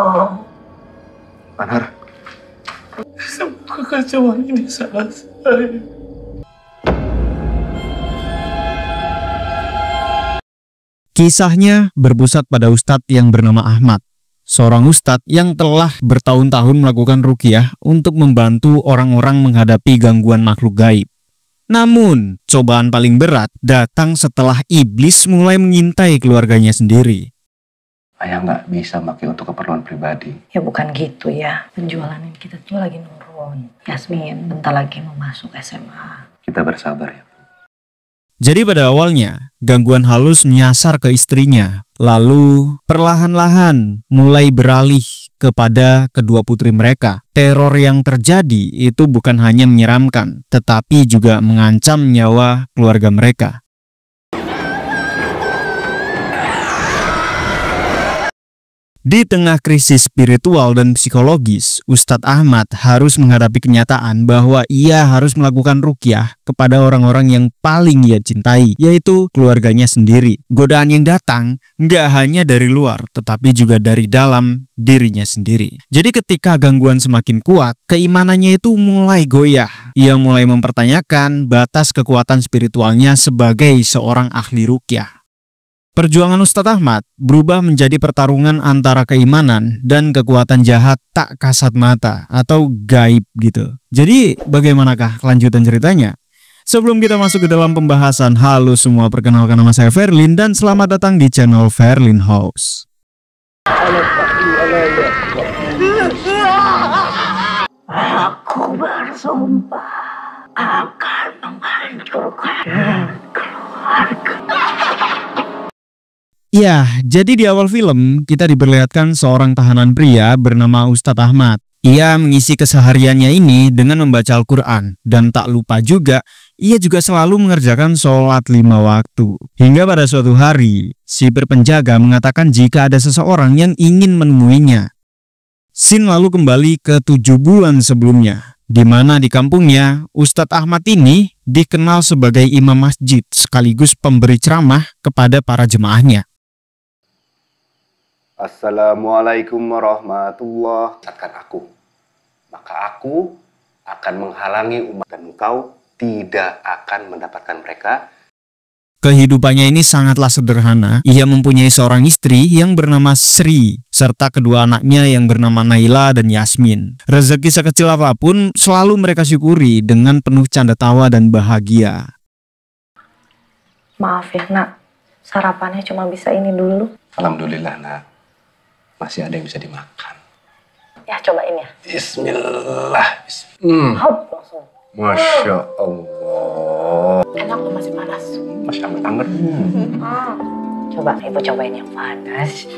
tolong. Anhar. Semua kekacauan ini salah saya. Kisahnya berpusat pada ustadz yang bernama Ahmad. Seorang ustadz yang telah bertahun-tahun melakukan ruqyah untuk membantu orang-orang menghadapi gangguan makhluk gaib. Namun, cobaan paling berat datang setelah iblis mulai mengintai keluarganya sendiri. Ayah nggak bisa pakai untuk keperluan pribadi. Ya bukan gitu ya. Penjualan kita tuh lagi nurun. Yasmin bentar lagi mau masuk SMA. Kita bersabar ya. Jadi pada awalnya, gangguan halus menyasar ke istrinya. Lalu perlahan-lahan mulai beralih kepada kedua putri mereka. Teror yang terjadi itu bukan hanya menyeramkan, tetapi juga mengancam nyawa keluarga mereka. Di tengah krisis spiritual dan psikologis, Ustadz Ahmad harus menghadapi kenyataan bahwa ia harus melakukan ruqyah kepada orang-orang yang paling ia cintai, yaitu keluarganya sendiri. Godaan yang datang nggak hanya dari luar, tetapi juga dari dalam dirinya sendiri. Jadi ketika gangguan semakin kuat, keimanannya itu mulai goyah. Ia mulai mempertanyakan batas kekuatan spiritualnya sebagai seorang ahli ruqyah. Perjuangan Ustadz Ahmad berubah menjadi pertarungan antara keimanan dan kekuatan jahat tak kasat mata atau gaib gitu. Jadi bagaimanakah kelanjutan ceritanya? Sebelum kita masuk ke dalam pembahasan, halo semua, perkenalkan nama saya Ferlin dan selamat datang di channel Ferlin House. Aku bersumpah akan menghancurkan keluarga. Ya, jadi di awal film kita diperlihatkan seorang tahanan pria bernama Ustadz Ahmad. Ia mengisi kesehariannya ini dengan membaca Al-Quran. Dan tak lupa juga, ia juga selalu mengerjakan sholat 5 waktu. Hingga pada suatu hari, si berpenjaga mengatakan jika ada seseorang yang ingin menemuinya. Scene lalu kembali ke 7 bulan sebelumnya, di mana di kampungnya, Ustadz Ahmad ini dikenal sebagai imam masjid sekaligus pemberi ceramah kepada para jemaahnya. Assalamualaikum warahmatullahi wabarakatuh. Maka aku akan menghalangi umat dan engkau tidak akan mendapatkan mereka. Kehidupannya ini sangatlah sederhana. Ia mempunyai seorang istri yang bernama Sri, serta kedua anaknya yang bernama Naila dan Yasmin. Rezeki sekecil apapun selalu mereka syukuri dengan penuh canda tawa dan bahagia. Maaf ya nak, sarapannya cuma bisa ini dulu. Alhamdulillah nak, masih ada yang bisa dimakan. Ya cobain ya. Bismillah. Hop langsung. Masya Allah. Enak tuh, masih panas. Masya Allah anget. Coba ibu cobain yang panas.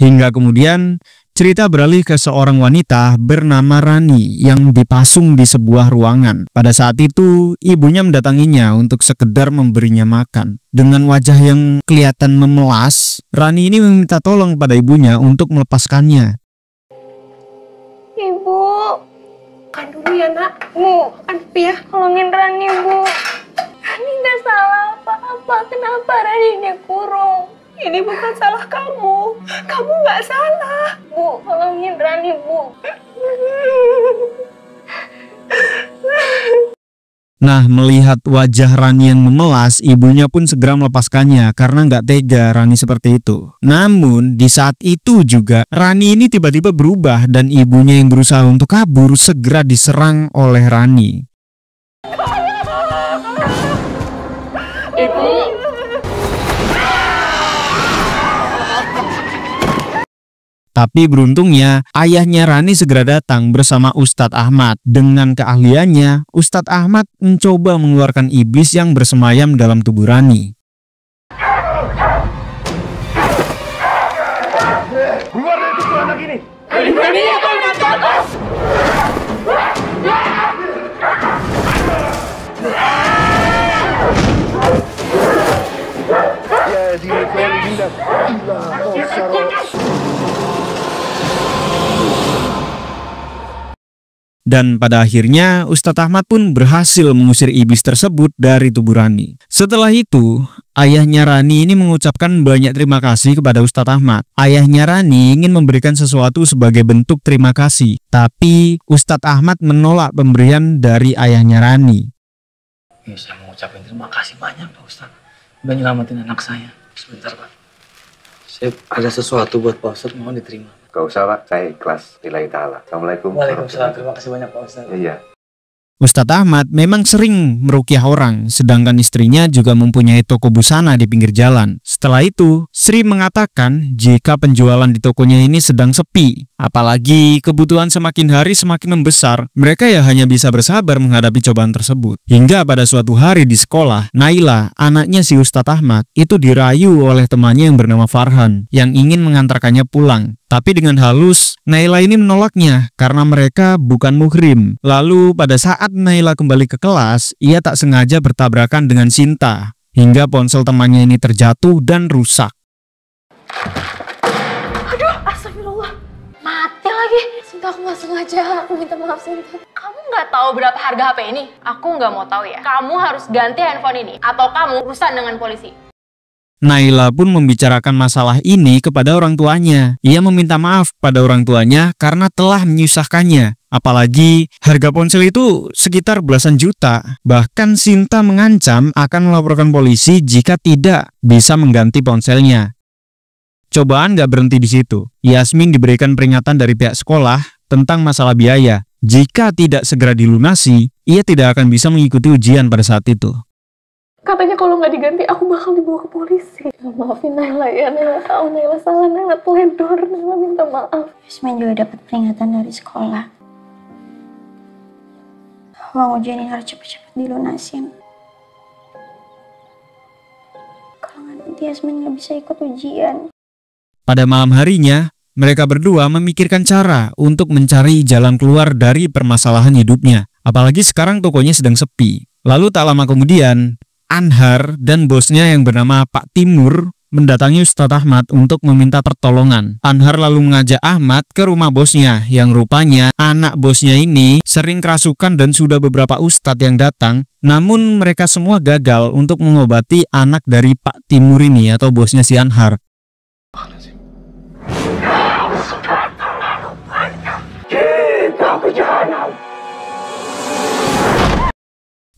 Hingga kemudian cerita beralih ke seorang wanita bernama Rani yang dipasung di sebuah ruangan. Pada saat itu ibunya mendatanginya untuk sekedar memberinya makan. Dengan wajah yang kelihatan memelas, Rani ini meminta tolong pada ibunya untuk melepaskannya. Ibu, makan dulu ya nak. Bu, makan ya. Tolongin Rani, Bu. Rani nggak salah apa-apa. Kenapa Rani dikurung? Ini bukan salah kamu. Kamu nggak salah. Bu, tolongin Rani, Bu. Nah, melihat wajah Rani yang memelas, ibunya pun segera melepaskannya karena nggak tega Rani seperti itu. Namun, di saat itu juga, Rani ini tiba-tiba berubah dan ibunya yang berusaha untuk kabur segera diserang oleh Rani. Ibu. Tapi beruntungnya, ayahnya Rani segera datang bersama Ustadz Ahmad. Dengan keahliannya, Ustadz Ahmad mencoba mengeluarkan iblis yang bersemayam dalam tubuh Rani. Keluar dari tubuh anak ini. Dan pada akhirnya Ustadz Ahmad pun berhasil mengusir iblis tersebut dari tubuh Rani. Setelah itu, ayahnya Rani ini mengucapkan banyak terima kasih kepada Ustadz Ahmad. Ayahnya Rani ingin memberikan sesuatu sebagai bentuk terima kasih, tapi Ustadz Ahmad menolak pemberian dari ayahnya Rani. Ya, saya mau ucapin terima kasih banyak Pak Ustadz. Udah nyelamatin anak saya. Sebentar Pak. Saya ada sesuatu buat Pak Ustadz, mohon diterima. Gak usah Pak, saya ikhlas. Lillahi ta'ala. Assalamualaikum. Waalaikumsalam, terima kasih banyak Pak Ustadz. Iya. Ustadz Ahmad memang sering meruqyah orang, sedangkan istrinya juga mempunyai toko busana di pinggir jalan. Setelah itu, Sri mengatakan jika penjualan di tokonya ini sedang sepi. Apalagi kebutuhan semakin hari semakin membesar, mereka ya hanya bisa bersabar menghadapi cobaan tersebut. Hingga pada suatu hari di sekolah, Naila, anaknya si Ustadz Ahmad, itu dirayu oleh temannya yang bernama Farhan, yang ingin mengantarkannya pulang. Tapi dengan halus, Naila ini menolaknya karena mereka bukan muhrim. Lalu pada saat Naila kembali ke kelas, ia tak sengaja bertabrakan dengan Sinta. Hingga ponsel temannya ini terjatuh dan rusak. Aduh, astagfirullah. Mati lagi. Sinta, aku gak sengaja. Aku minta maaf, Sinta. Kamu gak tahu berapa harga HP ini? Aku gak mau tahu ya. Kamu harus ganti handphone ini. Atau kamu urusan dengan polisi. Naila pun membicarakan masalah ini kepada orang tuanya. Ia meminta maaf pada orang tuanya karena telah menyusahkannya. Apalagi harga ponsel itu sekitar belasan juta. Bahkan Sinta mengancam akan melaporkan polisi jika tidak bisa mengganti ponselnya. Cobaan gak berhenti di situ. Yasmin diberikan peringatan dari pihak sekolah tentang masalah biaya. Jika tidak segera dilunasi, ia tidak akan bisa mengikuti ujian pada saat itu. Katanya kalau nggak diganti, aku bakal dibawa ke polisi. Maafin Naila ya, Naila tahu Naila salah, Naila teledor, Naila minta maaf. Yasmin juga dapat peringatan dari sekolah. Uang ujian ini harus cepet-cepet dilunasin. Kalau nggak nanti Yasmin nggak bisa ikut ujian. Pada malam harinya, mereka berdua memikirkan cara untuk mencari jalan keluar dari permasalahan hidupnya. Apalagi sekarang tokonya sedang sepi. Lalu tak lama kemudian, Anhar dan bosnya yang bernama Pak Timur mendatangi Ustadz Ahmad untuk meminta pertolongan. Anhar lalu mengajak Ahmad ke rumah bosnya, yang rupanya anak bosnya ini sering kerasukan dan sudah beberapa ustadz yang datang, namun mereka semua gagal untuk mengobati anak dari Pak Timur ini atau bosnya si Anhar.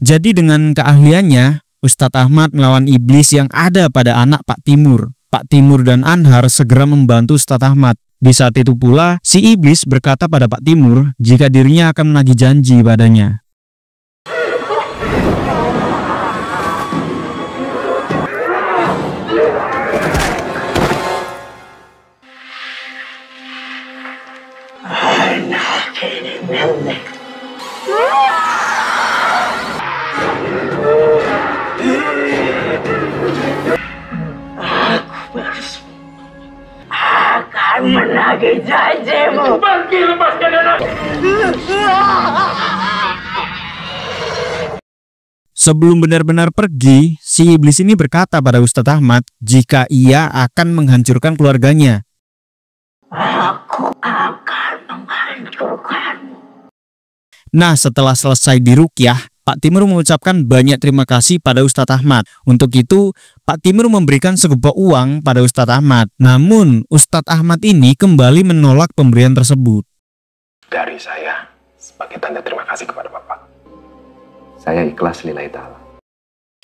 Jadi dengan keahliannya, Ustadz Ahmad melawan iblis yang ada pada anak Pak Timur. Pak Timur dan Anhar segera membantu Ustadz Ahmad. Di saat itu pula, si iblis berkata pada Pak Timur jika dirinya akan menagih janji padanya. Menagih janjimu. Pergi, lepaskan anak. Sebelum benar-benar pergi, si iblis ini berkata pada Ustadz Ahmad jika ia akan menghancurkan keluarganya. Aku akan menghancurkanmu. Nah, setelah selesai diruqyah, Pak Timur mengucapkan banyak terima kasih pada Ustadz Ahmad. Untuk itu, Pak Timur memberikan segepok uang pada Ustadz Ahmad. Namun, Ustadz Ahmad ini kembali menolak pemberian tersebut. Dari saya, sebagai tanda terima kasih kepada Bapak, saya ikhlas lillahi ta'ala.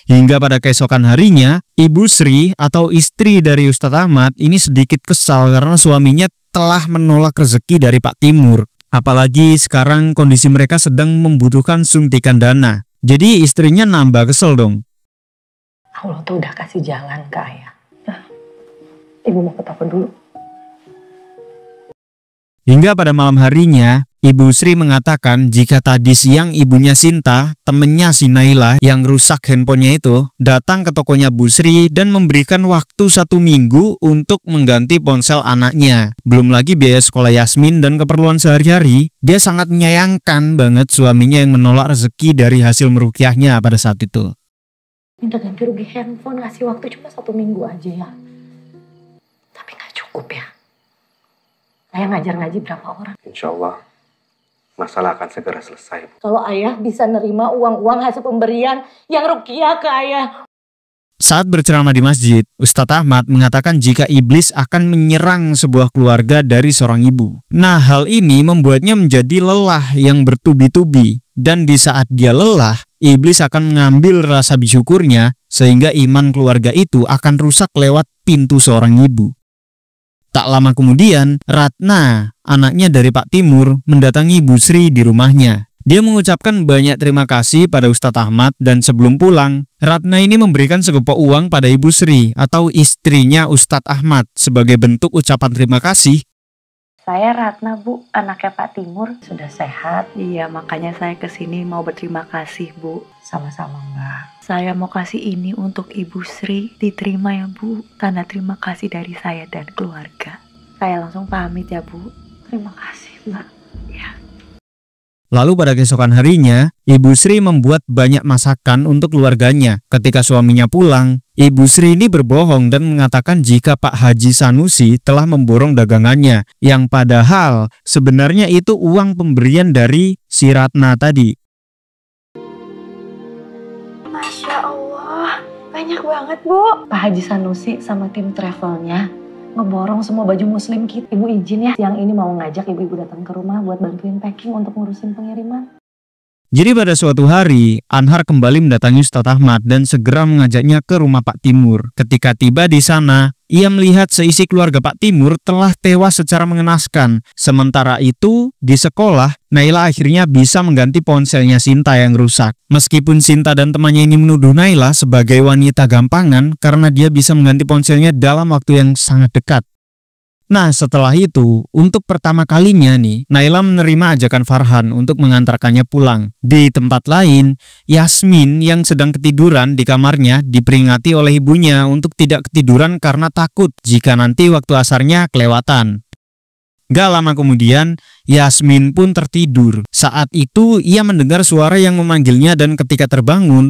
Hingga pada keesokan harinya, Ibu Sri atau istri dari Ustadz Ahmad ini sedikit kesal karena suaminya telah menolak rezeki dari Pak Timur. Apalagi sekarang kondisi mereka sedang membutuhkan suntikan dana. Jadi istrinya nambah kesel dong. Allah tuh udah kasih jalan ke ayah. Nah, ibu mau ke toko dulu. Hingga pada malam harinya, Ibu Sri mengatakan jika tadi siang ibunya Sinta, temennya si Naila yang rusak handphonenya itu, datang ke tokonya Bu Sri dan memberikan waktu 1 minggu untuk mengganti ponsel anaknya. Belum lagi biaya sekolah Yasmin dan keperluan sehari-hari, dia sangat menyayangkan banget suaminya yang menolak rezeki dari hasil meruqyahnya pada saat itu. Minta ganti rugi handphone, ngasih waktu cuma 1 minggu aja ya. Tapi gak cukup ya. Ayah ngajar ngaji berapa orang? Insya Allah, masalah akan segera selesai, Bu. Kalau ayah bisa nerima uang-uang hasil pemberian yang Rukiah ke ayah. Saat berceramah di masjid, Ustadz Ahmad mengatakan jika iblis akan menyerang sebuah keluarga dari seorang ibu. Nah, hal ini membuatnya menjadi lelah yang bertubi-tubi. Dan di saat dia lelah, iblis akan mengambil rasa bersyukurnya sehingga iman keluarga itu akan rusak lewat pintu seorang ibu. Tak lama kemudian, Ratna, anaknya dari Pak Timur, mendatangi Ibu Sri di rumahnya. Dia mengucapkan banyak terima kasih pada Ustadz Ahmad dan sebelum pulang, Ratna ini memberikan segepok uang pada Ibu Sri atau istrinya Ustadz Ahmad sebagai bentuk ucapan terima kasih. Saya Ratna, Bu, anaknya Pak Timur. Sudah sehat? Iya, makanya saya kesini mau berterima kasih, Bu. Sama-sama, Mbak. Saya mau kasih ini untuk Ibu Sri. Diterima ya, Bu. Tanda terima kasih dari saya dan keluarga. Saya langsung pamit ya, Bu. Terima kasih, Mbak. Ya. Lalu pada keesokan harinya, Ibu Sri membuat banyak masakan untuk keluarganya. Ketika suaminya pulang, Ibu Sri ini berbohong dan mengatakan jika Pak Haji Sanusi telah memborong dagangannya, yang padahal sebenarnya itu uang pemberian dari si Ratna tadi. Masya Allah, banyak banget, Bu. Pak Haji Sanusi sama tim travelnya ngeborong semua baju muslim kita. Ibu izin ya, siang ini mau ngajak ibu-ibu datang ke rumah buat bantuin packing untuk ngurusin pengiriman. Jadi pada suatu hari, Anhar kembali mendatangi Ustadz Ahmad dan segera mengajaknya ke rumah Pak Timur. Ketika tiba di sana, ia melihat seisi keluarga Pak Timur telah tewas secara mengenaskan. Sementara itu, di sekolah, Naila akhirnya bisa mengganti ponselnya Sinta yang rusak. Meskipun Sinta dan temannya ini menuduh Naila sebagai wanita gampangan karena dia bisa mengganti ponselnya dalam waktu yang sangat dekat. Nah, setelah itu, untuk pertama kalinya nih, Naila menerima ajakan Farhan untuk mengantarkannya pulang. Di tempat lain, Yasmin yang sedang ketiduran di kamarnya diperingati oleh ibunya untuk tidak ketiduran karena takut jika nanti waktu asarnya kelewatan. Gak lama kemudian, Yasmin pun tertidur. Saat itu, ia mendengar suara yang memanggilnya dan ketika terbangun,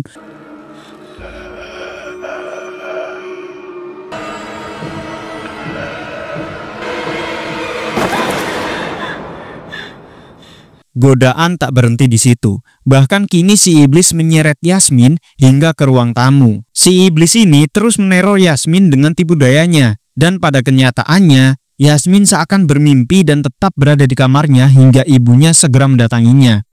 godaan tak berhenti di situ. Bahkan kini si iblis menyeret Yasmin hingga ke ruang tamu. Si iblis ini terus meneror Yasmin dengan tipu dayanya. Dan pada kenyataannya, Yasmin seakan bermimpi dan tetap berada di kamarnya hingga ibunya segera mendatanginya.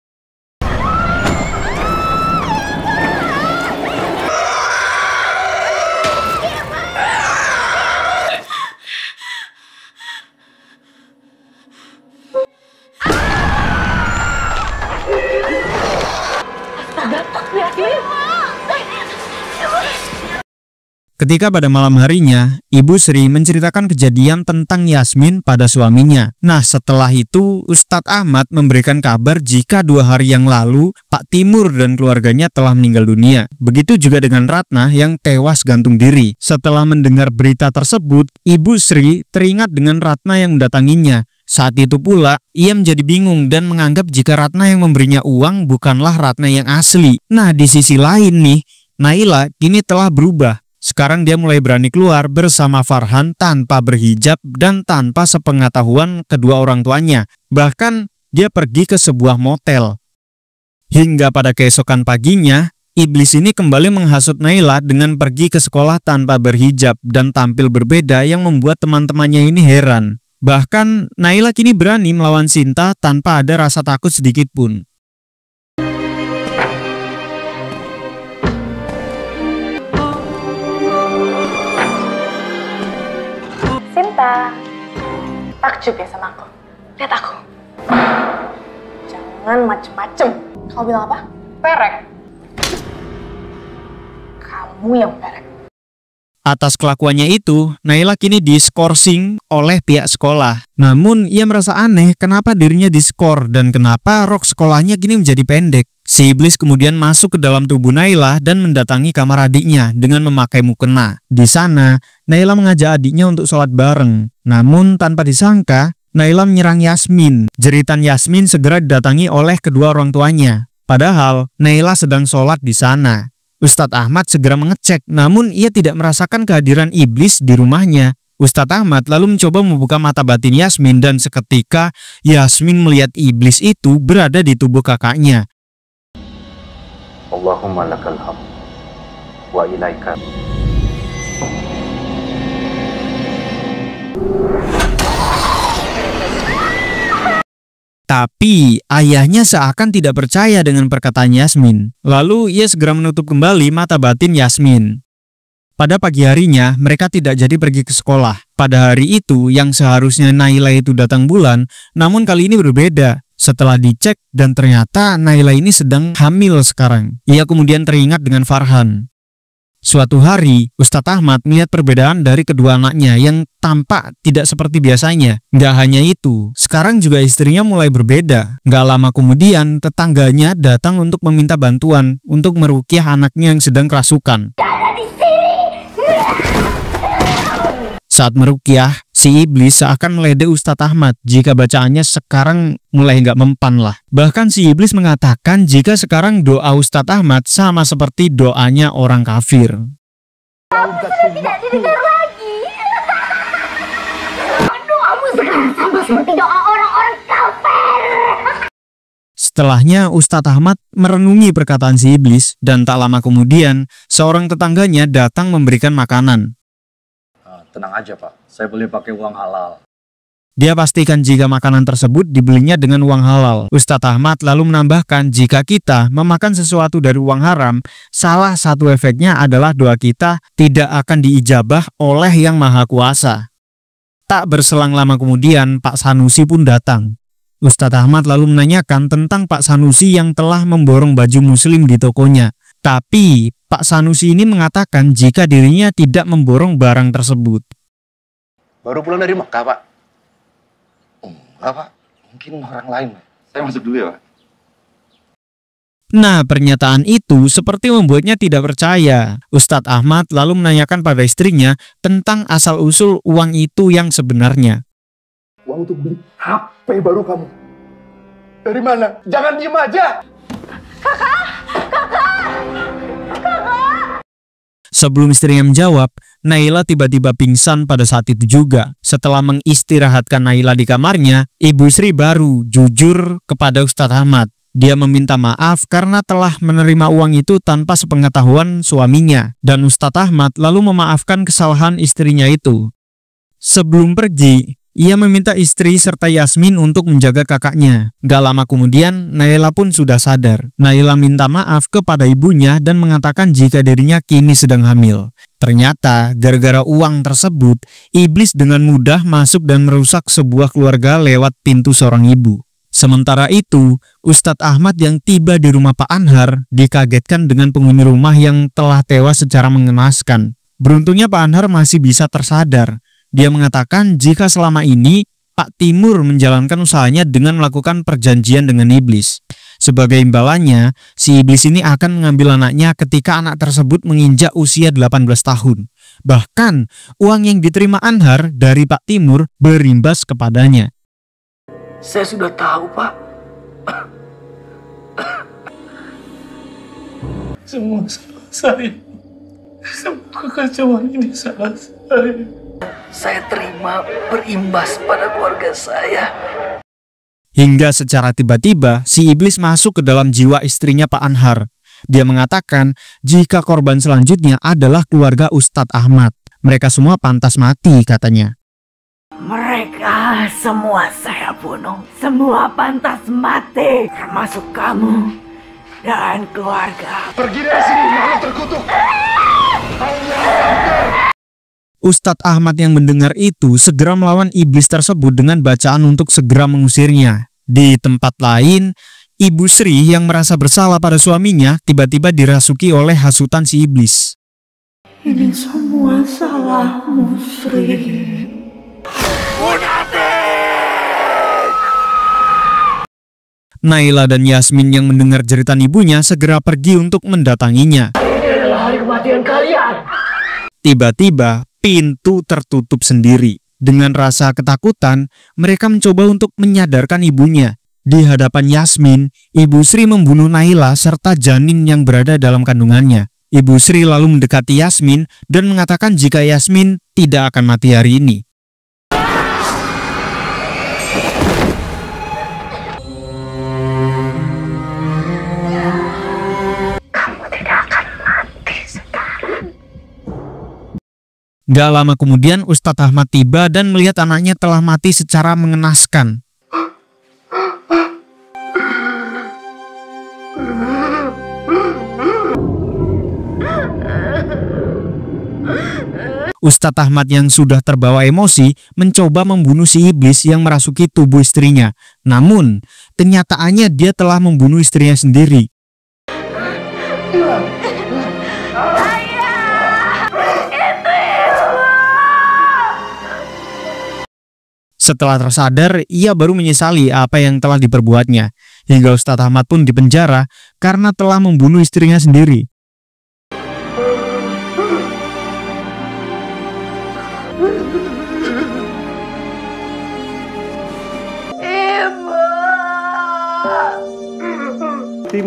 Ketika pada malam harinya, Ibu Sri menceritakan kejadian tentang Yasmin pada suaminya. Nah, setelah itu Ustadz Ahmad memberikan kabar jika 2 hari yang lalu Pak Timur dan keluarganya telah meninggal dunia. Begitu juga dengan Ratna yang tewas gantung diri. Setelah mendengar berita tersebut, Ibu Sri teringat dengan Ratna yang mendatanginya. Saat itu pula, ia menjadi bingung dan menganggap jika Ratna yang memberinya uang bukanlah Ratna yang asli. Nah, di sisi lain nih, Naila kini telah berubah. Sekarang dia mulai berani keluar bersama Farhan tanpa berhijab dan tanpa sepengetahuan kedua orang tuanya. Bahkan dia pergi ke sebuah motel. Hingga pada keesokan paginya, iblis ini kembali menghasut Naila dengan pergi ke sekolah tanpa berhijab dan tampil berbeda yang membuat teman-temannya ini heran. Bahkan Naila kini berani melawan Sinta tanpa ada rasa takut sedikit pun. Sinta, takjub ya sama aku. Lihat aku. Jangan macem-macem. Kamu bilang apa? Perek. Kamu yang perek. Atas kelakuannya itu, Naila kini diskorsing oleh pihak sekolah. Namun, ia merasa aneh kenapa dirinya diskor dan kenapa rok sekolahnya kini menjadi pendek. Si iblis kemudian masuk ke dalam tubuh Naila dan mendatangi kamar adiknya dengan memakai mukena. Di sana, Naila mengajak adiknya untuk sholat bareng. Namun, tanpa disangka, Naila menyerang Yasmin. Jeritan Yasmin segera didatangi oleh kedua orang tuanya. Padahal, Naila sedang sholat di sana. Ustadz Ahmad segera mengecek, namun ia tidak merasakan kehadiran iblis di rumahnya. Ustadz Ahmad lalu mencoba membuka mata batin Yasmin dan seketika Yasmin melihat iblis itu berada di tubuh kakaknya. Allahumma lakal hamd wa ilaika. Tapi ayahnya seakan tidak percaya dengan perkataan Yasmin. Lalu ia segera menutup kembali mata batin Yasmin. Pada pagi harinya, mereka tidak jadi pergi ke sekolah. Pada hari itu, yang seharusnya Naila itu datang bulan, namun kali ini berbeda. Setelah dicek dan ternyata Naila ini sedang hamil sekarang. Ia kemudian teringat dengan Farhan. Suatu hari, Ustadz Ahmad melihat perbedaan dari kedua anaknya yang tampak tidak seperti biasanya. Nggak hanya itu, sekarang juga istrinya mulai berbeda. Nggak lama kemudian, tetangganya datang untuk meminta bantuan untuk meruqyah anaknya yang sedang kerasukan. Saat meruqyah, si iblis seakan meledek Ustadz Ahmad jika bacaannya sekarang mulai nggak mempan lah. Bahkan si iblis mengatakan jika sekarang doa Ustadz Ahmad sama seperti doanya orang kafir. Tidak didengar lagi. Doamu sekarang sama seperti doa orang-orang kafir. Setelahnya Ustadz Ahmad merenungi perkataan si iblis dan tak lama kemudian seorang tetangganya datang memberikan makanan. Tenang aja Pak, saya beli pakai uang halal. Dia pastikan jika makanan tersebut dibelinya dengan uang halal. Ustadz Ahmad lalu menambahkan jika kita memakan sesuatu dari uang haram, salah satu efeknya adalah doa kita tidak akan diijabah oleh Yang Maha Kuasa. Tak berselang lama kemudian Pak Sanusi pun datang. Ustadz Ahmad lalu menanyakan tentang Pak Sanusi yang telah memborong baju muslim di tokonya. Tapi Pak Sanusi ini mengatakan jika dirinya tidak memborong barang tersebut. Baru pulang dari Mekah, Pak. Enggak Pak, mungkin orang lain Pak. Saya masuk dulu ya, Pak. Nah, pernyataan itu seperti membuatnya tidak percaya. Ustadz Ahmad lalu menanyakan pada istrinya tentang asal-usul uang itu yang sebenarnya. Uang untuk beli HP baru kamu. Dari mana? Jangan diem aja! Sebelum istrinya menjawab, Naila tiba-tiba pingsan pada saat itu juga. Setelah mengistirahatkan Naila di kamarnya, Ibu Sri baru jujur kepada Ustadz Ahmad. Dia meminta maaf karena telah menerima uang itu tanpa sepengetahuan suaminya. Dan Ustadz Ahmad lalu memaafkan kesalahan istrinya itu. Sebelum pergi, ia meminta istri serta Yasmin untuk menjaga kakaknya. Gak lama kemudian, Naila pun sudah sadar. Naila minta maaf kepada ibunya dan mengatakan jika dirinya kini sedang hamil. Ternyata, gara-gara uang tersebut, iblis dengan mudah masuk dan merusak sebuah keluarga lewat pintu seorang ibu. Sementara itu, Ustadz Ahmad yang tiba di rumah Pak Anhar dikagetkan dengan penghuni rumah yang telah tewas secara mengenaskan. Beruntungnya Pak Anhar masih bisa tersadar. Dia mengatakan jika selama ini Pak Timur menjalankan usahanya dengan melakukan perjanjian dengan iblis. Sebagai imbalannya, si iblis ini akan mengambil anaknya ketika anak tersebut menginjak usia 18 tahun. Bahkan, uang yang diterima Anhar dari Pak Timur berimbas kepadanya. Saya sudah tahu Pak. Semua salah saya. Semua kekacauan ini salah saya. Saya terima berimbas pada keluarga saya. Hingga secara tiba-tiba, si iblis masuk ke dalam jiwa istrinya Pak Anhar. Dia mengatakan jika korban selanjutnya adalah keluarga Ustadz Ahmad. Mereka semua pantas mati, katanya. Mereka semua saya bunuh. Semua pantas mati. Termasuk kamu dan keluarga. Pergi dari sini, makhluk terkutuk! Ustadz Ahmad yang mendengar itu segera melawan iblis tersebut dengan bacaan untuk segera mengusirnya. Di tempat lain, Ibu Sri yang merasa bersalah pada suaminya tiba-tiba dirasuki oleh hasutan si iblis. Ini semua salahmu, Sri. Naila dan Yasmin yang mendengar jeritan ibunya segera pergi untuk mendatanginya. Ini adalah hari kematian kalian. Tiba-tiba, pintu tertutup sendiri. Dengan rasa ketakutan, mereka mencoba untuk menyadarkan ibunya. Di hadapan Yasmin, Ibu Sri membunuh Naila serta janin yang berada dalam kandungannya. Ibu Sri lalu mendekati Yasmin dan mengatakan jika Yasmin tidak akan mati hari ini. Kamu tidak akan mati sekarang. Gak lama kemudian Ustadz Ahmad tiba dan melihat anaknya telah mati secara mengenaskan. Ustadz Ahmad yang sudah terbawa emosi mencoba membunuh si iblis yang merasuki tubuh istrinya. Namun, kenyataannya dia telah membunuh istrinya sendiri. Setelah tersadar, ia baru menyesali apa yang telah diperbuatnya. Hingga Ustadz Ahmad pun dipenjara karena telah membunuh istrinya sendiri.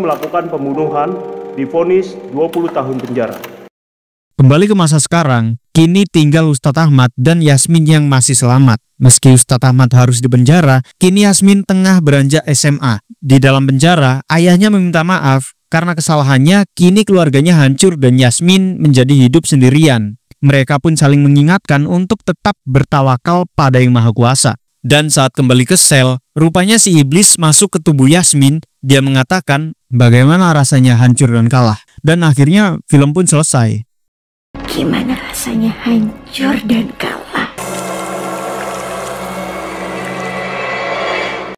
Melakukan pembunuhan divonis 20 tahun penjara. Kembali ke masa sekarang, kini tinggal Ustadz Ahmad dan Yasmin yang masih selamat. Meski Ustadz Ahmad harus dipenjara, kini Yasmin tengah beranjak SMA. Di dalam penjara, ayahnya meminta maaf karena kesalahannya. Kini keluarganya hancur dan Yasmin menjadi hidup sendirian. Mereka pun saling mengingatkan untuk tetap bertawakal pada Yang Maha Kuasa. Dan saat kembali ke sel, rupanya si iblis masuk ke tubuh Yasmin. Dia mengatakan bagaimana rasanya hancur dan kalah. Dan akhirnya film pun selesai. Gimana rasanya hancur dan kalah?